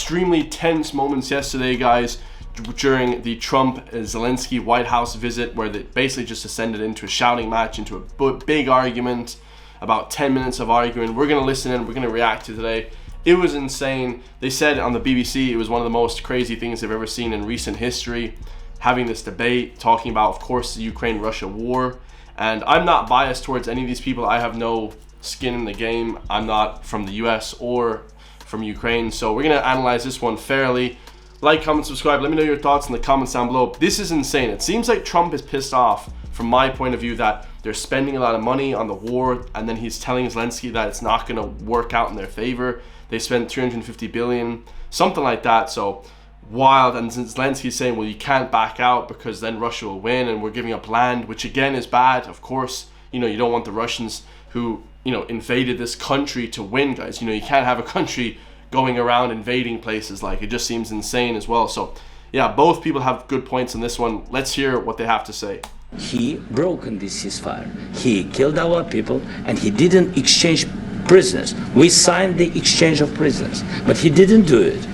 extremely tense moments yesterday, guys, during the Trump-Zelensky White House visit, where they basically just ascended into a shouting match, into a big argument, about 10 minutes of arguing. We're going to listen in, we're going to react to today. It was insane. They said on the BBC it was one of the most crazy things they've ever seen in recent history, having this debate, talking about, of course, the Ukraine-Russia war. And I'm not biased towards any of these people. I have no skin in the game. I'm not from the US or from Ukraine. So we're going to analyze this one fairly. Like, comment, subscribe. Let me know your thoughts in the comments down below. This is insane. It seems like Trump is pissed off, from my point of view, that they're spending a lot of money on the war, and then he's telling Zelensky that it's not going to work out in their favor. They spent 350 billion, something like that. So wild. And since Zelensky's saying, well, you can't back out because then Russia will win and we're giving up land, which again is bad. Of course, you don't want the Russians who, invaded this country to win, guys. You can't have a country going around invading places. Like, it just seems insane as well. So yeah, both people have good points in this one. Let's hear what they have to say. He broken this ceasefire. He killed our people and he didn't exchange prisoners. We signed the exchange of prisoners, but he didn't do it.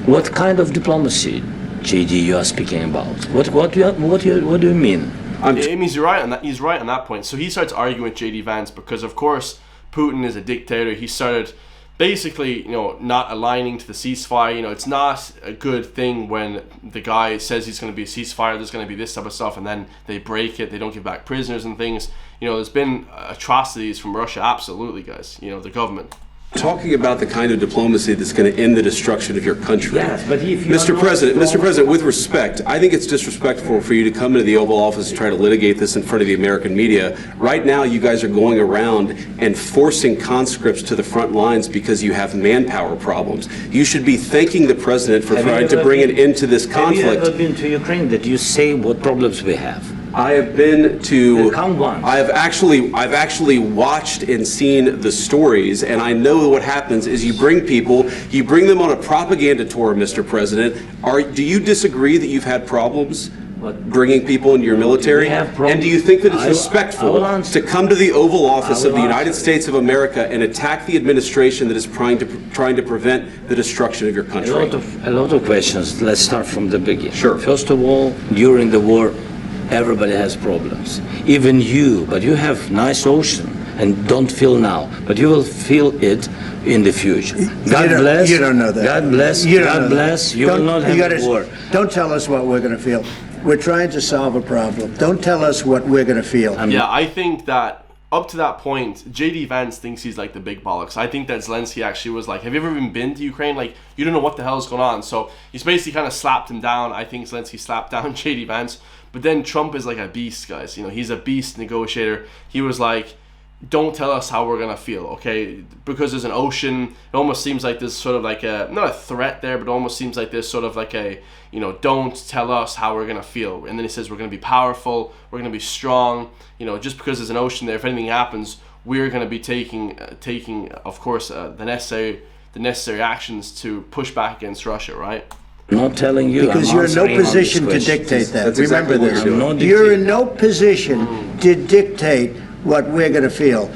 What kind of diplomacy, JD, you are speaking about? What do you mean? It means you're right on that. He's right on that point. So he starts arguing with JD Vance because, of course, Putin is a dictator. He started basically, not aligning to the ceasefire. It's not a good thing when the guy says he's going to be a ceasefire, there's going to be this type of stuff, and then they break it, they don't give back prisoners and things. There's been atrocities from Russia, absolutely, guys. The government. Talking about the kind of diplomacy that's going to end the destruction of your country. Yes, but if you Mr. President, with respect, I think it's disrespectful for you to come into the Oval Office and try to litigate this in front of the American media. Right now, you guys are going around and forcing conscripts to the front lines because you have manpower problems. You should be thanking the President for trying to bring an end to this conflict. Have you ever been to Ukraine that you say what problems we have? I have been to. Come once. I've actually watched and seen the stories, and I know what happens is you bring them on a propaganda tour, Mr. President. Do you disagree that you've had problems bringing people into your military? And do you think that it's respectful to come to the Oval Office of the United States of America and attack the administration that is trying to prevent the destruction of your country? A lot of questions. Let's start from the beginning. Sure. First of all, during the war, everybody has problems, even you, but you have nice ocean and don't feel now, but you will feel it in the future. God bless. You don't know that. God bless. God bless. You will not have war. Don't tell us what we're going to feel. We're trying to solve a problem. Don't tell us what we're going to feel. Yeah, I think that up to that point, JD Vance thinks he's like the big bollocks. I think that Zelensky actually was like, have you ever even been to Ukraine? Like, you don't know what the hell's going on. So he's basically kind of slapped him down. I think Zelensky slapped down JD Vance. But then Trump is like a beast, guys. He's a beast negotiator. He was like, don't tell us how we're going to feel, okay? Because there's an ocean. It almost seems like there's sort of like not a threat there, but it almost seems like there's sort of like don't tell us how we're going to feel. And then he says we're going to be powerful, we're going to be strong. Just because there's an ocean there, if anything happens, we're going to be taking, of course, the necessary actions to push back against Russia, right? Not telling you. Because you're in no position to dictate that. Remember this. You're in no position to dictate what we're going to feel.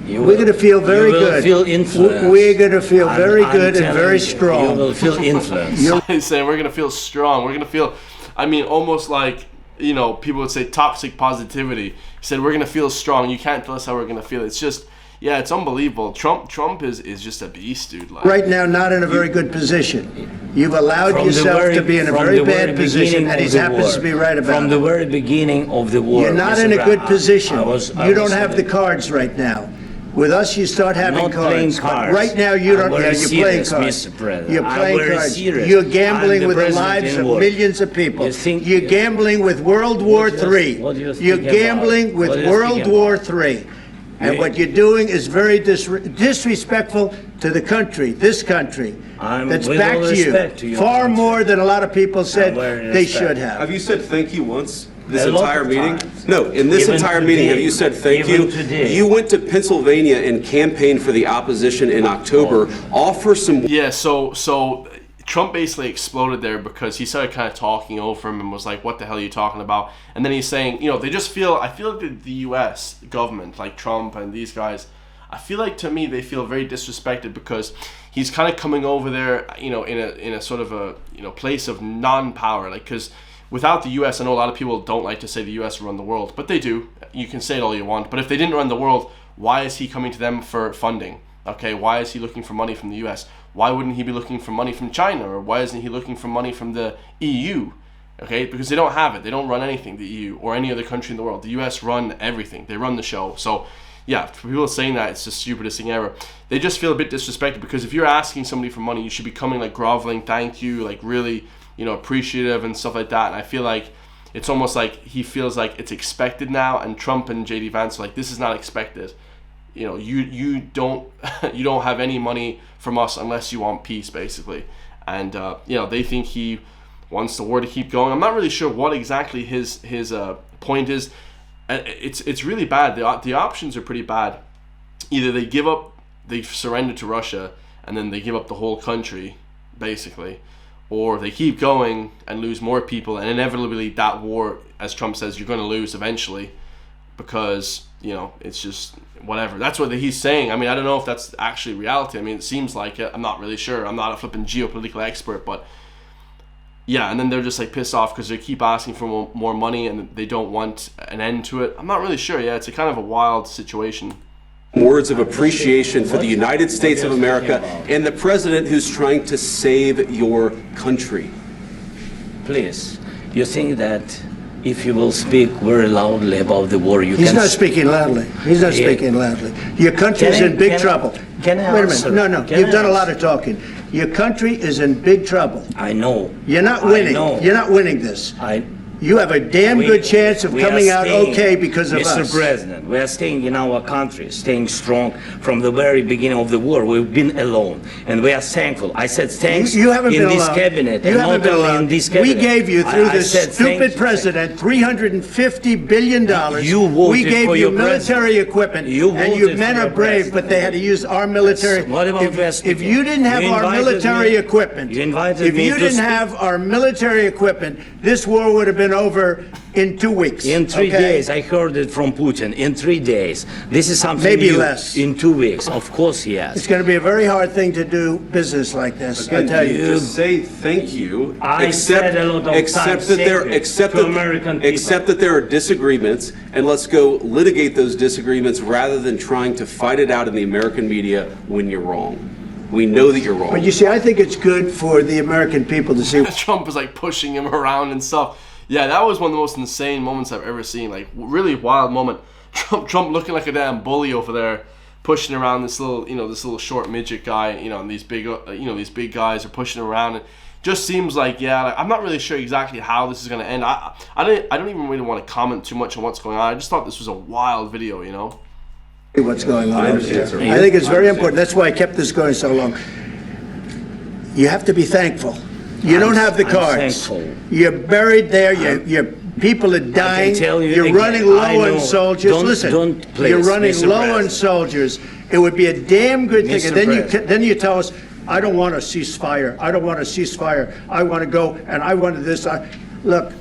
We're going to feel very good. Feel influence. We're going to feel very good and very strong. You will feel influence. He's saying we're going to feel strong. We're going to feel, almost like, people would say toxic positivity. He said we're going to feel strong. You can't tell us how we're going to feel. It's just, yeah, it's unbelievable. Trump is just a beast, dude. Like, right now, not in a very good position. You've allowed yourself to be in a very bad position, and he happens to be right about it. From the very beginning of the war. You're not in a good position. You don't have the cards right now. With us, you start having cards. Right now, you don't. You're playing cards. You're playing cards. You're gambling with the lives of millions of people. You're gambling with World War III. You're gambling with World War III. And what you're doing is very disrespectful to the country, this country, that's backed you far more than a lot of people said they should have. Have you said thank you once? This entire meeting? No, in this entire meeting, have you said thank you? You went to Pennsylvania and campaigned for the opposition in October. Offer some... Yeah, so Trump basically exploded there because he started kind of talking over him and was like, what the hell are you talking about? And then he's saying, they just feel, I feel like the US government, like Trump and these guys, I feel like to me they feel very disrespected because he's kind of coming over there, you know, in a sort of a, you know, place of non-power, like, because without the US, I know a lot of people don't like to say the US run the world, but they do. You can say it all you want, but if they didn't run the world, why is he coming to them for funding? Okay, why is he looking for money from the US? Why wouldn't he be looking for money from China? Or why isn't he looking for money from the EU? Okay, because they don't have it. They don't run anything, the EU or any other country in the world. The US run everything. They run the show. So yeah, for people saying that, it's the stupidest thing ever. They just feel a bit disrespected, because if you're asking somebody for money, you should be coming like groveling, thank you, like really, you know, appreciative and stuff like that. And I feel like it's almost like he feels like it's expected now, and Trump and JD Vance are like, this is not expected. You know, you don't you don't have any money from us unless you want peace, basically. And you know, they think he wants the war to keep going. I'm not really sure what exactly his point is. It's really bad. The options are pretty bad. Either they surrender to Russia, and then they give up the whole country, basically, or they keep going and lose more people, and inevitably that war, as Trump says, you're going to lose eventually, because, you know, it's just whatever. That's what he's saying. I mean, I don't know if that's actually reality. I mean, it seems like it. I'm not really sure. I'm not a flipping geopolitical expert, but yeah. And then they're just like pissed off because they keep asking for more money and they don't want an end to it. I'm not really sure. Yeah, it's a kind of a wild situation. Words of appreciation for the United States of America and the president who's trying to save your country. Please, you think that if you will speak very loudly about the war, He's not speaking loudly. He's not speaking loudly. Your country is in big trouble. Wait a minute. No. You've done a lot of talking. Your country is in big trouble. I know. You're not winning. You're not winning this. You have a damn good chance of coming out okay because of us. Mr. President, we are staying in our country, staying strong from the very beginning of the war. We've been alone, and we are thankful. I said thanks you haven't in been this alone. cabinet, you and haven't not been only alone. in this cabinet. We gave you, through this stupid president, $350 billion. You voted we gave for you your military president. equipment, You and voted you men for are your brave, president. but they had to use our military. What about If you didn't have our military equipment, you invited if me you to didn't speak. have our military equipment, this war would have been over in 2 weeks. In 3 days, I heard it from Putin. In 3 days, this is something Maybe new. less. In 2 weeks, of course, yes. It's going to be a very hard thing to do business like this. I tell you. Just say thank you. I said a lot of times to American people. Accept that there are disagreements, and let's go litigate those disagreements rather than trying to fight it out in the American media when you're wrong. We know that you're wrong. But you see, I think it's good for the American people to see. Trump is like pushing him around and stuff. Yeah, that was one of the most insane moments I've ever seen. Like, really wild moment. Trump looking like a damn bully over there, pushing around this little short midget guy. You know, and these big guys are pushing around. And just seems like, yeah, like, I'm not really sure exactly how this is gonna end. I don't even really want to comment too much on what's going on. I just thought this was a wild video, you know. What's going on over there. I think it's very important. That's why I kept this going so long. You have to be thankful. You don't have the cards. Thankful. You're buried there. Your people are dying. You're again, running low on soldiers. Listen, please, you're running Mr. low President. on soldiers. It would be a damn good thing. Mr. And then you tell us, I don't want a ceasefire. I don't want a ceasefire. I want to go and I want this. Look,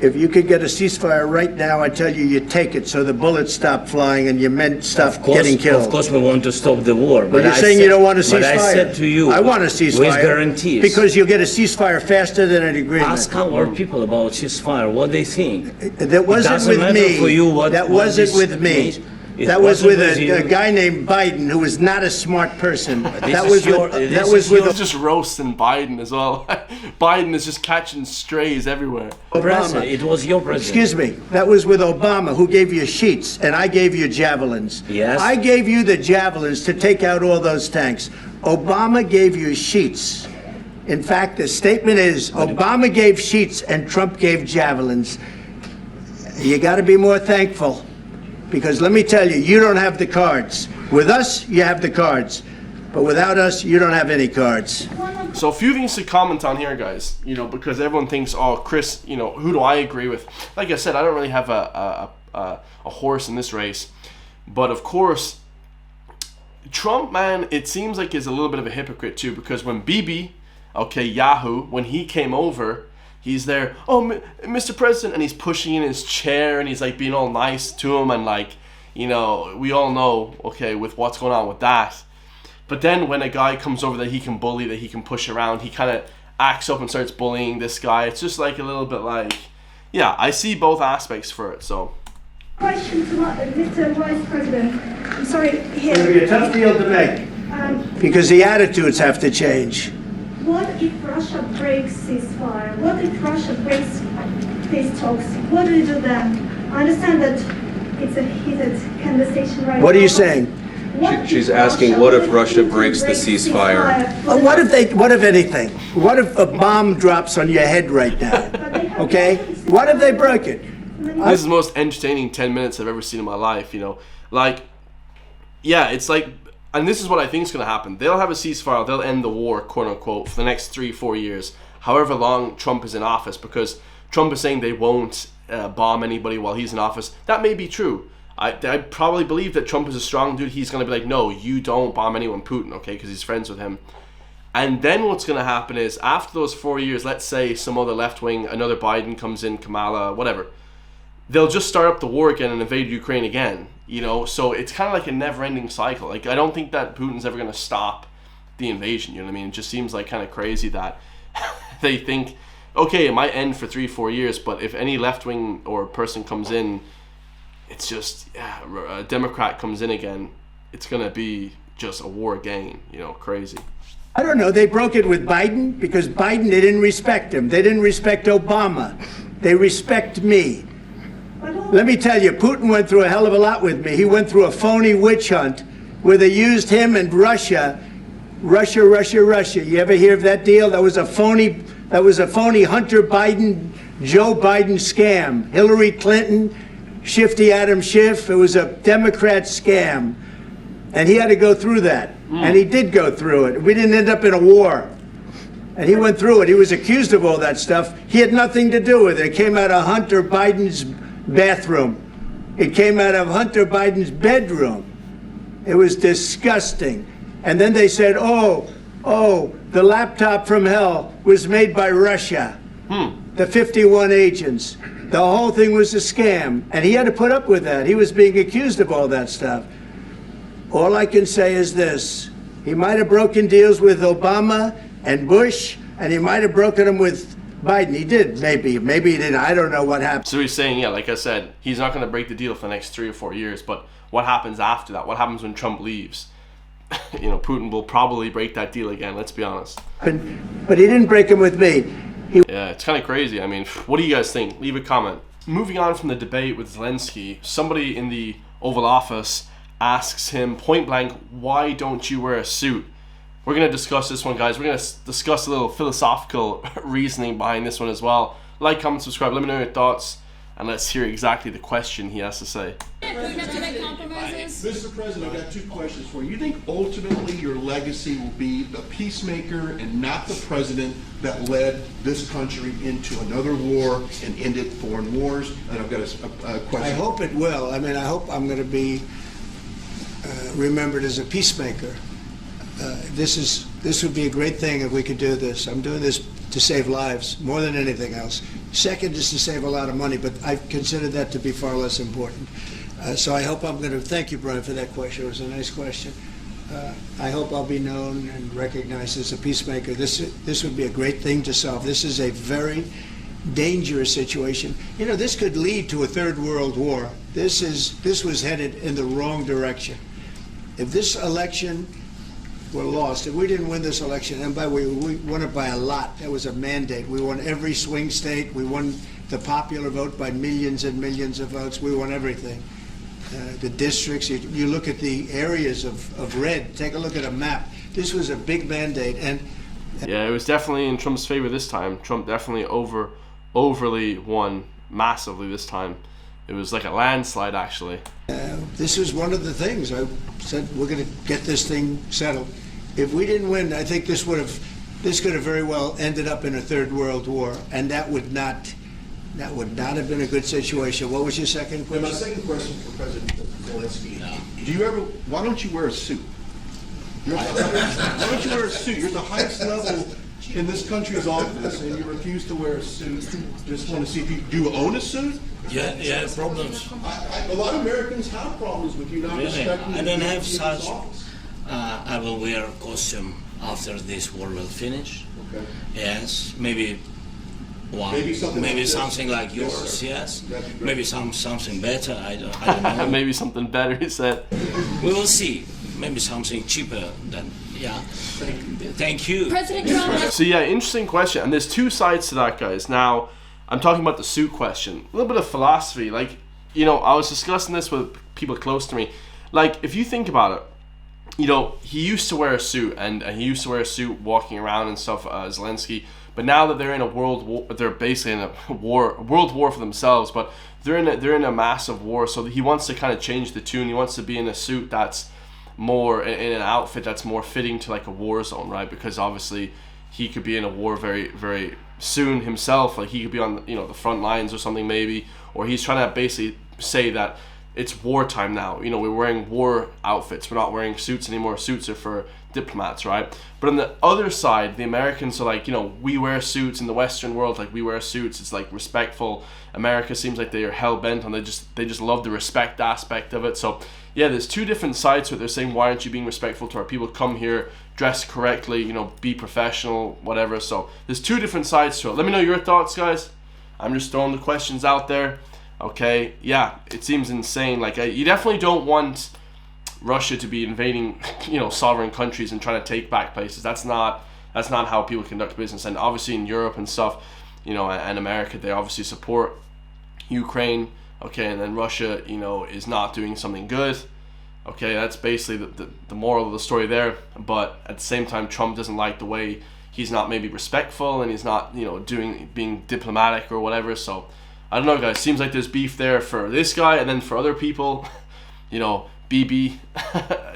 if you could get a ceasefire right now, I tell you, you take it so the bullets stop flying and your men stop getting killed. Of course, we want to stop the war. But you're saying you don't want a ceasefire. But I said to you, I want a ceasefire. with guarantees. Because you'll get a ceasefire faster than an agreement. Ask our people about ceasefire, what they think. That wasn't with me. That wasn't with me. That was with a guy named Biden, who was not a smart person. That was with just roasting Biden as well. Biden is just catching strays everywhere. Obama. It was your president. Excuse me. That was with Obama, who gave you sheets, and I gave you javelins. Yes. I gave you the javelins to take out all those tanks. Obama gave you sheets. In fact, the statement is Obama gave sheets and Trump gave javelins. You got to be more thankful. Because let me tell you, you don't have the cards. With us, you have the cards. But without us, you don't have any cards. So a few things to comment on here, guys. You know, because everyone thinks, oh, Chris, you know, who do I agree with? Like I said, I don't really have a horse in this race. But of course, Trump, man, it seems like is a little bit of a hypocrite too. Because when Bibi, Yahoo, when he came over, he's there, oh, Mr. President, and he's pushing in his chair, and he's like being all nice to him, and like, you know, we all know, okay, with what's going on with that. But then when a guy comes over that he can bully, that he can push around, he kind of acts up and starts bullying this guy. It's just like a little bit like, yeah, I see both aspects for it, so. Question to Mr. Vice President. I'm sorry, here. It'll be a tough deal to make, because the attitudes have to change. What if Russia breaks ceasefire? What if Russia breaks peace talks? What do we do then? I understand that it's a heated conversation right now. What are you saying? She's asking, what if Russia breaks the ceasefire? What if anything? What if a bomb drops on your head right now? Okay? What if they broke it? This is the most entertaining 10 minutes I've ever seen in my life, you know. Like, yeah, it's like, and this is what I think is going to happen. They'll have a ceasefire, they'll end the war, quote unquote, for the next 3-4 years, however long Trump is in office, because Trump is saying they won't bomb anybody while he's in office. That may be true. I probably believe that Trump is a strong dude. He's going to be like, no, you don't bomb anyone, Putin, okay, because he's friends with him. And then what's going to happen is, after those 4 years, let's say some other left wing, another Biden comes in, Kamala, whatever, they'll just start up the war again and invade Ukraine again, you know? So it's kind of like a never-ending cycle. Like, I don't think that Putin's ever going to stop the invasion, you know what I mean? It just seems like kind of crazy that they think, okay, it might end for 3-4 years, but if any left-wing or person comes in, it's just, yeah, a Democrat comes in again, it's going to be just a war again, you know, crazy. I don't know. They broke it with Biden because Biden, they didn't respect him. They didn't respect Obama. They respect me. Let me tell you, Putin went through a hell of a lot with me. He went through a phony witch hunt where they used him and Russia. You ever hear of that deal? That was a phony Hunter Biden, Joe Biden scam. Hillary Clinton, Shifty Adam Schiff. It was a Democrat scam. And he had to go through that. And he did go through it. We didn't end up in a war. And he went through it. He was accused of all that stuff. He had nothing to do with it. It came out of Hunter Biden's bathroom. It came out of Hunter Biden's bedroom. It was disgusting. And then they said, oh, the laptop from hell was made by Russia. The 51 agents. The whole thing was a scam. And he had to put up with that. He was being accused of all that stuff. All I can say is this. He might have broken deals with Obama and Bush, and he might have broken them with Biden. He did, maybe. Maybe he didn't. I don't know what happened. So he's saying, yeah, like I said, he's not going to break the deal for the next 3 or 4 years, but what happens after that? What happens when Trump leaves? You know, Putin will probably break that deal again, let's be honest. But he didn't break them with me. Yeah, it's kind of crazy. I mean, what do you guys think? Leave a comment. Moving on from the debate with Zelensky, somebody in the Oval Office asks him point blank, why don't you wear a suit? We're going to discuss this one, guys. We're going to discuss a little philosophical reasoning behind this one as well. Like, comment, subscribe, let me know your thoughts, and let's hear exactly the question he has to say. Mr. President, I got 2 questions for you. You think ultimately your legacy will be the peacemaker and not the president that led this country into another war and ended foreign wars? And I've got a question. I hope it will. I mean, I hope I'm going to be remembered as a peacemaker. This would be a great thing if we could do this. I'm doing this to save lives more than anything else. Second is to save a lot of money, but I consider that to be far less important. So I hope I'm going to thank you, Brian, for that question. It was a nice question. I hope I'll be known and recognized as a peacemaker. This would be a great thing to solve. This is a very dangerous situation. You know, this could lead to a third world war. This was headed in the wrong direction. If this election were lost, if we didn't win this election, and by the way, we won it by a lot. That was a mandate. We won every swing state. We won the popular vote by millions and millions of votes. We won everything. The districts, you look at the areas of red, take a look at a map. This was a big mandate. And yeah, it was definitely in Trump's favor this time. Trump definitely overly won massively this time. It was like a landslide, actually. This was one of the things I said, we're going to get this thing settled. If we didn't win, I think this could have very well ended up in a third world war, and that would not have been a good situation. What was your second question? My second question for President Zelensky: why don't you wear a suit? Why don't you wear a suit? You're at the highest level in this country's office, and you refuse to wear a suit. Just want to see if do you own a suit? Yeah, problems. A lot of Americans have problems with you not respecting I don't have the such. office. I will wear a costume after this war will finish. Okay. Yes, maybe one. Maybe something like this. Yours. Sir. Yes. That'd be great. Maybe something better. I don't know. Maybe something better, he said. We will see. Maybe something cheaper than Thank you. President Trump. So yeah, interesting question, and there's two sides to that, guys. Now, I'm talking about the suit question. A little bit of philosophy. Like, you know, I was discussing this with people close to me. Like, if you think about it, you know, he used to wear a suit, and he used to wear a suit walking around and stuff, Zelensky. But now that they're in a world war, they're basically in a world war for themselves. But they're in a massive war, so he wants to kind of change the tune. He wants to be in a suit that's more in an outfit that's more fitting to like a war zone, right? Because obviously he could be in a war very, very soon himself. Like he could be on, you know, the front lines or something maybe, or he's trying to basically say that it's wartime now. You know, we're wearing war outfits. We're not wearing suits anymore. Suits are for diplomats, right? But on the other side, the Americans are like, you know, we wear suits in the Western world. Like we wear suits. It's like respectful. America seems like they are hell bent on they just love the respect aspect of it. So yeah, there's two different sides to it. They're saying, why aren't you being respectful to our people? Come here, dress correctly, you know, be professional, whatever. So there's two different sides to it. Let me know your thoughts, guys. I'm just throwing the questions out there. Okay, yeah, it seems insane. Like you definitely don't want Russia to be invading, you know, sovereign countries and trying to take back places. That's not how people conduct business. And obviously in Europe and stuff, you know, and America, they obviously support Ukraine. Okay, and then Russia, you know, is not doing something good. Okay, that's basically the moral of the story there. But at the same time, Trump doesn't like the way he's not maybe respectful and he's not, you know, being diplomatic or whatever. So I don't know, guys. Seems like there's beef there for this guy, and then for other people, you know, BB,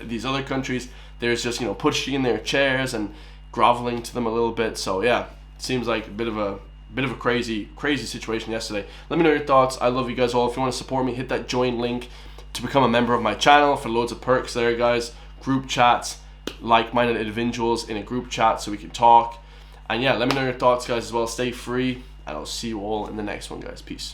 these other countries, there's just, you know, pushing in their chairs and groveling to them a little bit. So yeah, it seems like a bit of a crazy situation yesterday. Let me know your thoughts. I love you guys all. If you want to support me, hit that join link to become a member of my channel for loads of perks there, guys. Group chats, like-minded individuals in a group chat so we can talk. And yeah, let me know your thoughts, guys, as well. Stay free, and I'll see you all in the next one, guys. Peace.